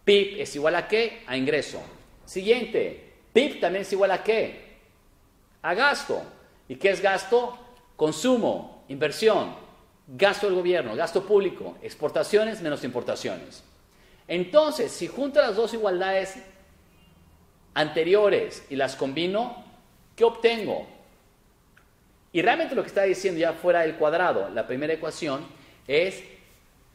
PIB es igual ¿a qué? A ingreso. Siguiente, PIB también es igual ¿a qué? A gasto. ¿Y qué es gasto? Consumo, inversión, gasto del gobierno, gasto público, exportaciones menos importaciones. Entonces, si junto las dos igualdades anteriores y las combino, ¿qué obtengo? Y realmente lo que está diciendo ya fuera del cuadrado, la primera ecuación, es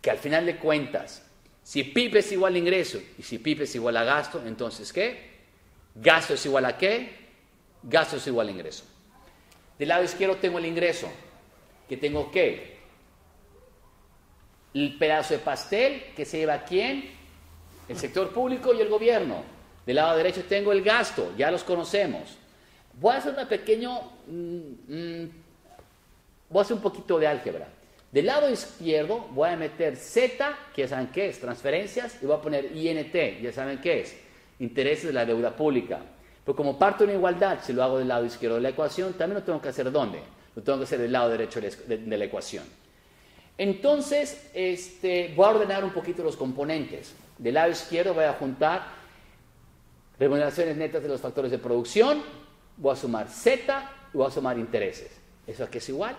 que al final de cuentas, si PIB es igual a ingreso y si PIB es igual a gasto, entonces ¿qué? Gasto es igual a ¿qué? Gasto es igual a ingreso. Del lado izquierdo tengo el ingreso, que tengo ¿qué? El pedazo de pastel que se lleva ¿a quién? El sector público y el gobierno. Del lado derecho tengo el gasto, ya los conocemos. Voy a hacer voy a hacer un poquito de álgebra. Del lado izquierdo voy a meter Z, que ya saben qué es, transferencias, y voy a poner INT, ya saben qué es, intereses de la deuda pública. Pero como parto de una igualdad, si lo hago del lado izquierdo de la ecuación, también lo tengo que hacer ¿dónde? Lo tengo que hacer del lado derecho de la ecuación. Entonces, voy a ordenar un poquito los componentes. Del lado izquierdo voy a juntar remuneraciones netas de los factores de producción, voy a sumar Z y voy a sumar intereses. ¿Eso a qué es igual?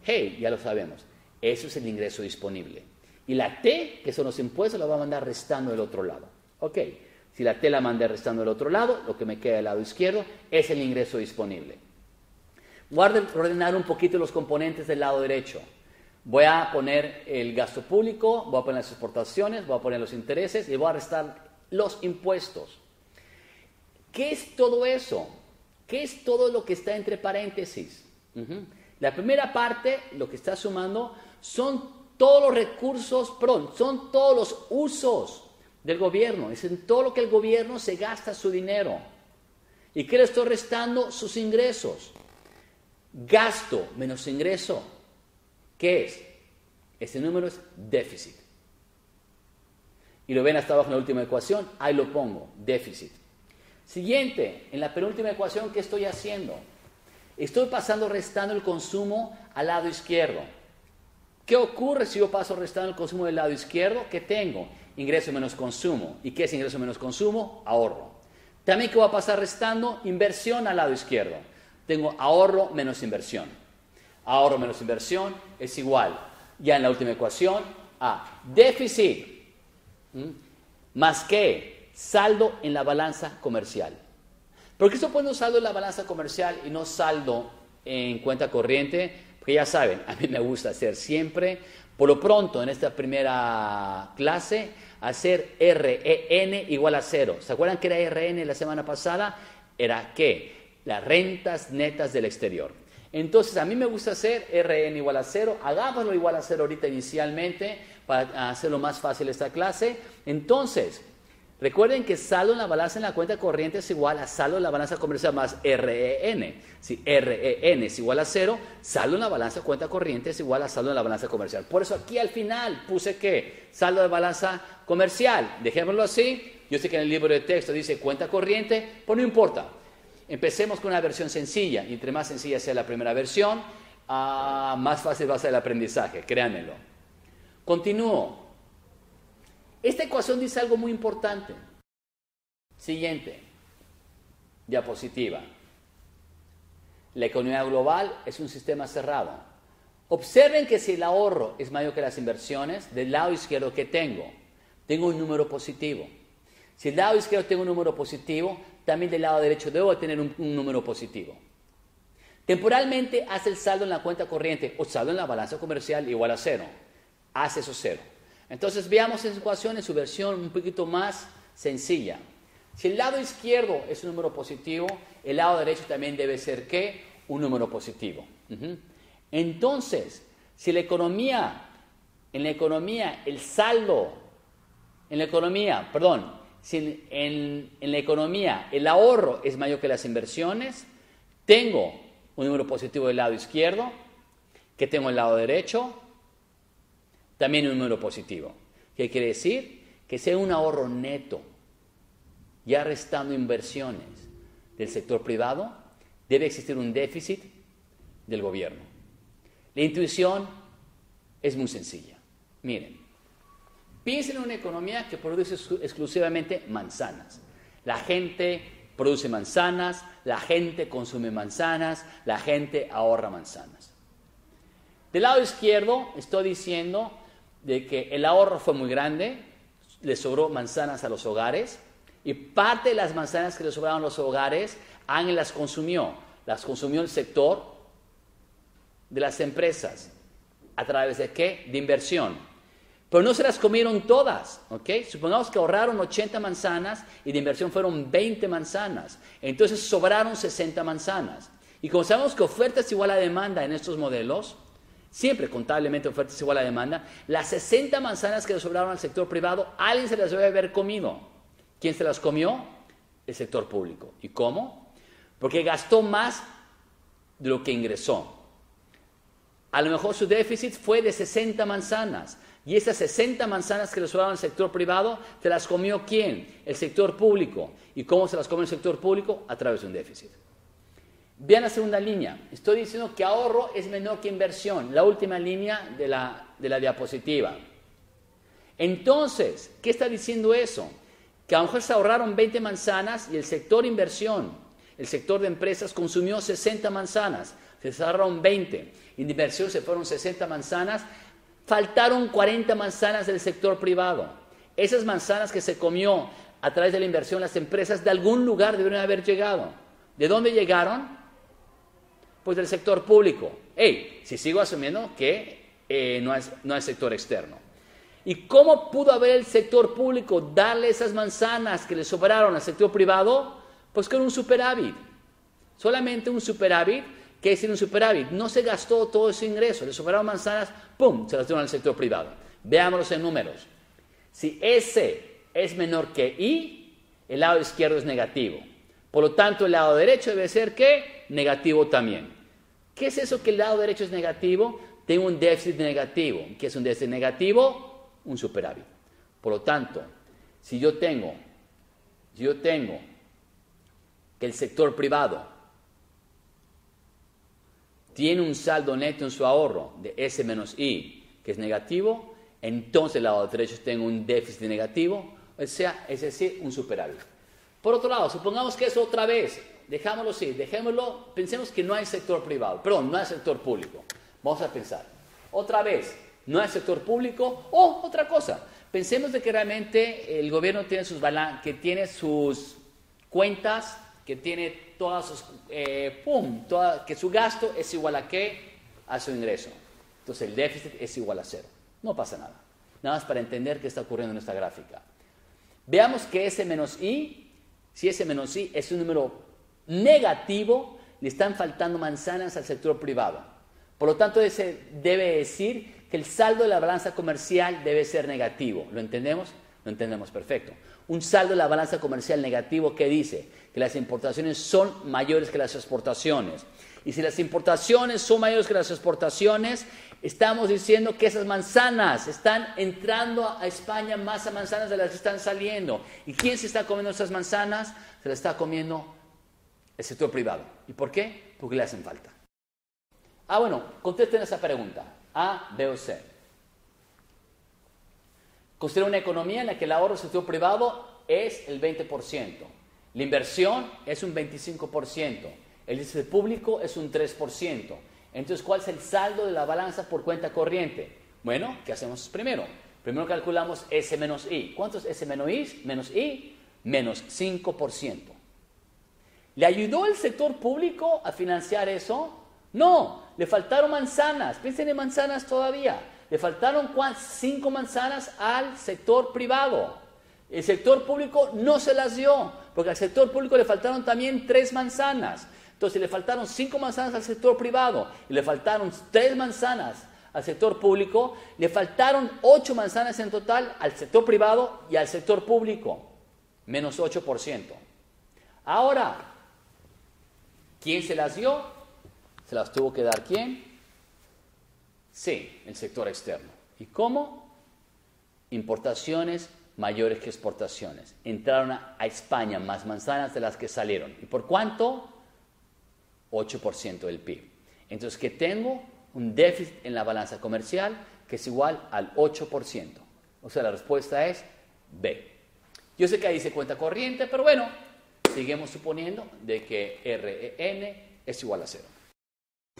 Hey, ya lo sabemos. Eso es el ingreso disponible. Y la T, que son los impuestos, la voy a mandar restando del otro lado. Ok, si la T la mandé restando del otro lado, lo que me queda del lado izquierdo es el ingreso disponible. Voy a ordenar un poquito los componentes del lado derecho. Voy a poner el gasto público, voy a poner las exportaciones, voy a poner los intereses y voy a restar los impuestos. ¿Qué es todo eso? ¿Qué es todo lo que está entre paréntesis? La primera parte, lo que está sumando, son todos los recursos, son todos los usos del gobierno. Es en todo lo que el gobierno se gasta su dinero. ¿Y qué le estoy restando? Sus ingresos. Gasto menos ingreso. ¿Qué es? Ese número es déficit. Y lo ven hasta abajo en la última ecuación, ahí lo pongo, déficit. Siguiente, en la penúltima ecuación, ¿qué estoy haciendo? Estoy restando el consumo al lado izquierdo. ¿Qué ocurre si yo paso restando el consumo del lado izquierdo? ¿Qué tengo? Ingreso menos consumo. ¿Y qué es ingreso menos consumo? Ahorro. También, ¿qué voy a pasar restando? Inversión al lado izquierdo. Tengo ahorro menos inversión. Ahorro menos inversión es igual, ya en la última ecuación, a déficit más que saldo en la balanza comercial. ¿Por qué estoy poniendo saldo en la balanza comercial y no saldo en cuenta corriente? Porque ya saben, a mí me gusta hacer siempre, por lo pronto en esta primera clase, hacer REN igual a 0. ¿Se acuerdan que era RN la semana pasada? Era ¿qué? Las rentas netas del exterior. Entonces, a mí me gusta hacer RN igual a 0. Hagámoslo igual a 0 ahorita inicialmente para hacerlo más fácil esta clase. Entonces, recuerden que saldo en la balanza en la cuenta corriente es igual a saldo en la balanza comercial más REN. Si REN es igual a 0, saldo en la balanza cuenta corriente es igual a saldo en la balanza comercial. Por eso aquí al final puse que saldo de balanza comercial. Dejémoslo así. Yo sé que en el libro de texto dice cuenta corriente, pues no importa. Empecemos con una versión sencilla, y entre más sencilla sea la primera versión, más fácil va a ser el aprendizaje, créanmelo. Continúo. Esta ecuación dice algo muy importante. Siguiente, diapositiva. La economía global es un sistema cerrado. Observen que si el ahorro es mayor que las inversiones, del lado izquierdo que tengo un número positivo. Si del lado izquierdo tengo un número positivo, también del lado derecho debo tener un número positivo. Temporalmente hace el saldo en la cuenta corriente o saldo en la balanza comercial igual a 0. Hace eso 0. Entonces veamos esa ecuación en su versión un poquito más sencilla. Si el lado izquierdo es un número positivo, el lado derecho también debe ser ¿qué? Un número positivo. Entonces, si en la economía el saldo, si en la economía el ahorro es mayor que las inversiones, tengo un número positivo del lado izquierdo, que tengo el lado derecho, también un número positivo. ¿Qué quiere decir? Que sea un ahorro neto, ya restando inversiones del sector privado, debe existir un déficit del gobierno. La intuición es muy sencilla. Miren, Piensen en una economía que produce exclusivamente manzanas. La gente produce manzanas, la gente consume manzanas, la gente ahorra manzanas. Del lado izquierdo estoy diciendo de que el ahorro fue muy grande, le sobró manzanas a los hogares y parte de las manzanas que le sobraron a los hogares, alguien las consumió el sector de las empresas. ¿A través de qué? De inversión. Pero no se las comieron todas, ¿ok? Supongamos que ahorraron 80 manzanas y de inversión fueron 20 manzanas. Entonces sobraron 60 manzanas. Y como sabemos que oferta es igual a demanda en estos modelos, siempre contablemente oferta es igual a demanda, las 60 manzanas que le sobraron al sector privado, alguien se las debe haber comido. ¿Quién se las comió? El sector público. ¿Y cómo? Porque gastó más de lo que ingresó. A lo mejor su déficit fue de 60 manzanas. Y esas 60 manzanas que le sobraron al sector privado, ¿se las comió quién? El sector público. ¿Y cómo se las comió el sector público? A través de un déficit. Vean la segunda línea. Estoy diciendo que ahorro es menor que inversión. La última línea de la diapositiva. Entonces, ¿qué está diciendo eso? Que a lo mejor se ahorraron 20 manzanas y el sector inversión, el sector de empresas consumió 60 manzanas. Se ahorraron 20. Y de inversión se fueron 60 manzanas. Faltaron 40 manzanas del sector privado. Esas manzanas que se comió a través de la inversión las empresas de algún lugar debieron haber llegado. ¿De dónde llegaron? Pues del sector público. Si sigo asumiendo que no es sector externo. ¿Y cómo pudo haber el sector público darle esas manzanas que le sobraron al sector privado? Pues con un superávit. Solamente un superávit. ¿Qué es decir un superávit? No se gastó todo ese ingreso, le sobraron manzanas, ¡pum!, se las dieron al sector privado. Veámoslos en números. Si S es menor que I, el lado izquierdo es negativo. Por lo tanto, el lado derecho debe ser, ¿qué? Negativo también. ¿Qué es eso que el lado derecho es negativo? Tengo un déficit negativo. ¿Qué es un déficit negativo? Un superávit. Por lo tanto, si yo tengo que el sector privado tiene un saldo neto en su ahorro de S menos I, que es negativo, entonces el lado derecho tengo un déficit negativo, o sea, es decir, un superávit. Por otro lado, supongamos que es otra vez, dejámoslo así, pensemos que no hay sector privado, perdón, no hay sector público. Vamos a pensar, otra vez, no hay sector público, o otra cosa, pensemos de que realmente el gobierno tiene tiene sus cuentas, que tiene todas sus, que su gasto es igual a ¿qué? A su ingreso. Entonces el déficit es igual a 0. No pasa nada. Nada más para entender qué está ocurriendo en esta gráfica. Veamos que S menos I, si S menos I es un número negativo, le están faltando manzanas al sector privado. Por lo tanto, ese debe decir que el saldo de la balanza comercial debe ser negativo. ¿Lo entendemos? Lo entendemos perfecto. Un saldo de la balanza comercial negativo que dice que las importaciones son mayores que las exportaciones. Y si las importaciones son mayores que las exportaciones, estamos diciendo que esas manzanas están entrando a España más a manzanas de las que están saliendo. ¿Y quién se está comiendo esas manzanas? Se las está comiendo el sector privado. ¿Y por qué? Porque le hacen falta. Bueno, contesten esa pregunta. A, B o C. Considera una economía en la que el ahorro del sector privado es el 20%. La inversión es un 25%. El déficit público es un 3%. Entonces, ¿cuál es el saldo de la balanza por cuenta corriente? Bueno, ¿qué hacemos primero? Primero calculamos S menos I. ¿Cuánto es S menos I? Menos 5%. ¿Le ayudó el sector público a financiar eso? No, le faltaron manzanas. Piensen en manzanas todavía. Le faltaron 5 manzanas al sector privado. El sector público no se las dio, porque al sector público le faltaron también 3 manzanas. Entonces le faltaron 5 manzanas al sector privado y le faltaron 3 manzanas al sector público, le faltaron 8 manzanas en total al sector privado y al sector público, menos 8%. Ahora, ¿quién se las dio? ¿Se las tuvo que dar quién? Sí, el sector externo. ¿Y cómo? Importaciones mayores que exportaciones. Entraron a España más manzanas de las que salieron. ¿Y por cuánto? 8% del PIB. Entonces, que tengo un déficit en la balanza comercial que es igual al 8%. O sea, la respuesta es B. Yo sé que ahí dice cuenta corriente, pero bueno, seguimos suponiendo de que REN es igual a 0.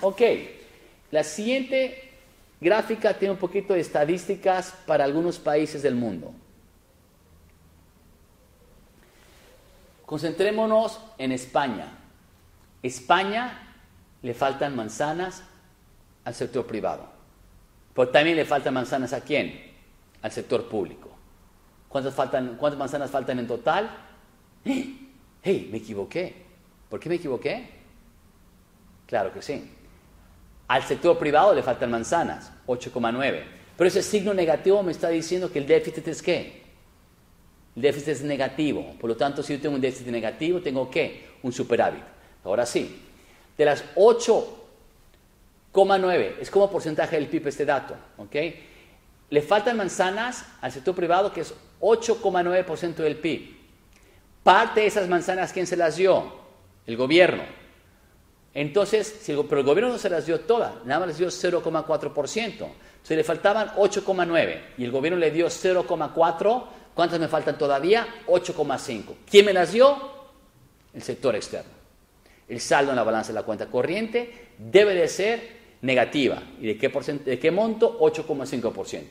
Ok, la siguiente gráfica tiene un poquito de estadísticas para algunos países del mundo. Concentrémonos en España. España le faltan manzanas al sector privado, pero también le faltan manzanas ¿a quién? Al sector público. ¿Cuántas manzanas faltan en total? ¡Hey! Me equivoqué. ¿Por qué me equivoqué? Claro que sí. Al sector privado le faltan manzanas, 8,9. Pero ese signo negativo me está diciendo que el déficit es ¿qué? El déficit es negativo. Por lo tanto, si yo tengo un déficit negativo, ¿tengo qué? Un superávit. Ahora sí, de las 8,9, es como porcentaje del PIB este dato, ¿ok? Le faltan manzanas al sector privado, que es 8,9% del PIB. Parte de esas manzanas, ¿quién se las dio? El gobierno. Entonces, pero el gobierno no se las dio todas, nada más les dio 0,4%. Entonces le faltaban 8,9 y el gobierno le dio 0,4. ¿Cuántas me faltan todavía? 8,5. ¿Quién me las dio? El sector externo. El saldo en la balanza de la cuenta corriente debe de ser negativa. ¿Y de qué monto? 8,5%.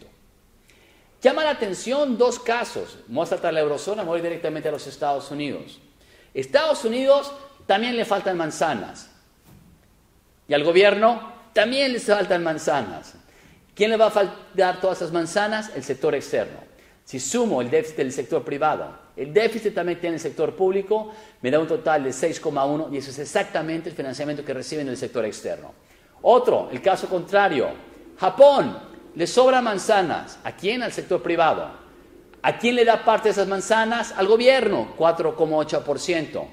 Llama la atención dos casos. Vamos a tratar la eurozona, voy directamente a los Estados Unidos. Estados Unidos también le faltan manzanas. Y al gobierno también les faltan manzanas. ¿Quién le va a faltar todas esas manzanas? El sector externo. Si sumo el déficit del sector privado, el déficit también tiene el sector público, me da un total de 6,1 y eso es exactamente el financiamiento que reciben del sector externo. Otro, el caso contrario, Japón, le sobran manzanas. ¿A quién? Al sector privado. ¿A quién le da parte de esas manzanas? Al gobierno, 4,8%.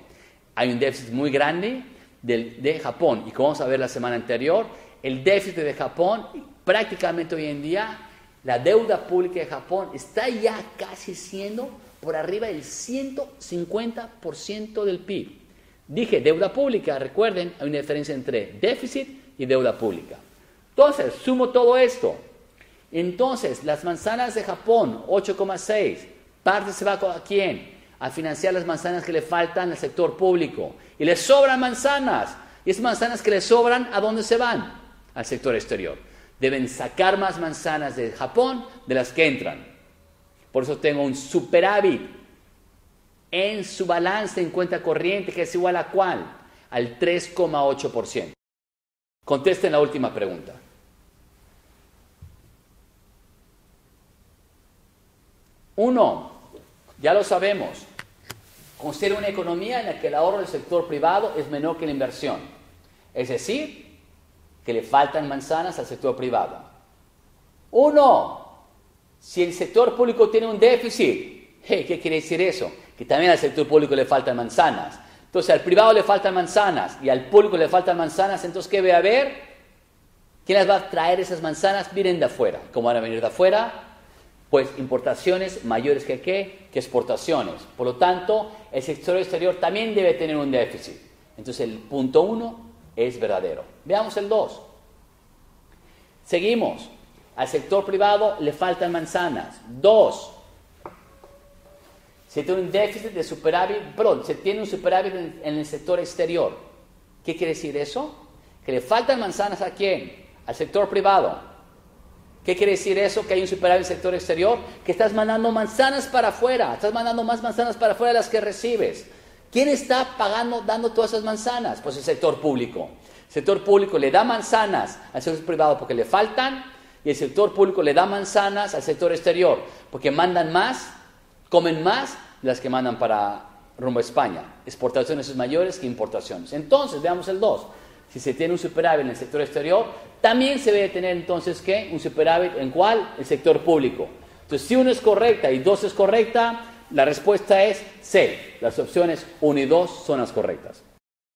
Hay un déficit muy grande de Japón y como vamos a ver la semana anterior, el déficit de Japón prácticamente hoy en día, la deuda pública de Japón está ya casi siendo por arriba del 150% del PIB. Dije deuda pública, recuerden, hay una diferencia entre déficit y deuda pública. Entonces, sumo todo esto. Entonces, las manzanas de Japón, 8,6, parte se va ¿a quién? A financiar las manzanas que le faltan al sector público. Y le sobran manzanas. Y esas manzanas que le sobran, ¿a dónde se van? Al sector exterior. Deben sacar más manzanas de Japón de las que entran. Por eso tengo un superávit en su balance en cuenta corriente, que es igual a ¿cuál? Al 3,8%. Contesten la última pregunta. Uno, ya lo sabemos, considera una economía en la que el ahorro del sector privado es menor que la inversión. Es decir, que le faltan manzanas al sector privado. Uno, si el sector público tiene un déficit, ¿qué quiere decir eso? Que también al sector público le faltan manzanas. Entonces al privado le faltan manzanas y al público le faltan manzanas, entonces ¿qué va a haber? ¿Quién las va a traer esas manzanas? Vienen de afuera. ¿Cómo van a venir de afuera? Pues importaciones mayores que ¿qué? Que exportaciones. Por lo tanto, el sector exterior también debe tener un déficit. Entonces el punto 1 es verdadero. Veamos el 2. Seguimos. Al sector privado le faltan manzanas. 2. Se tiene un déficit de superávit, se tiene un superávit en el sector exterior. ¿Qué quiere decir eso? Que le faltan manzanas ¿a quién? Al sector privado. ¿Qué quiere decir eso? Que hay un superávit en el sector exterior, que estás mandando manzanas para afuera, estás mandando más manzanas para afuera de las que recibes. ¿Quién está dando todas esas manzanas? Pues el sector público. El sector público le da manzanas al sector privado porque le faltan, y el sector público le da manzanas al sector exterior porque mandan más, comen más de las que mandan para rumbo a España. Exportaciones es mayores que importaciones. Entonces, veamos el 2. Si se tiene un superávit en el sector exterior, también se debe tener entonces ¿qué? Un superávit en ¿cuál? El sector público. Entonces, si 1 es correcta y 2 es correcta, la respuesta es C. Las opciones 1 y 2 son las correctas.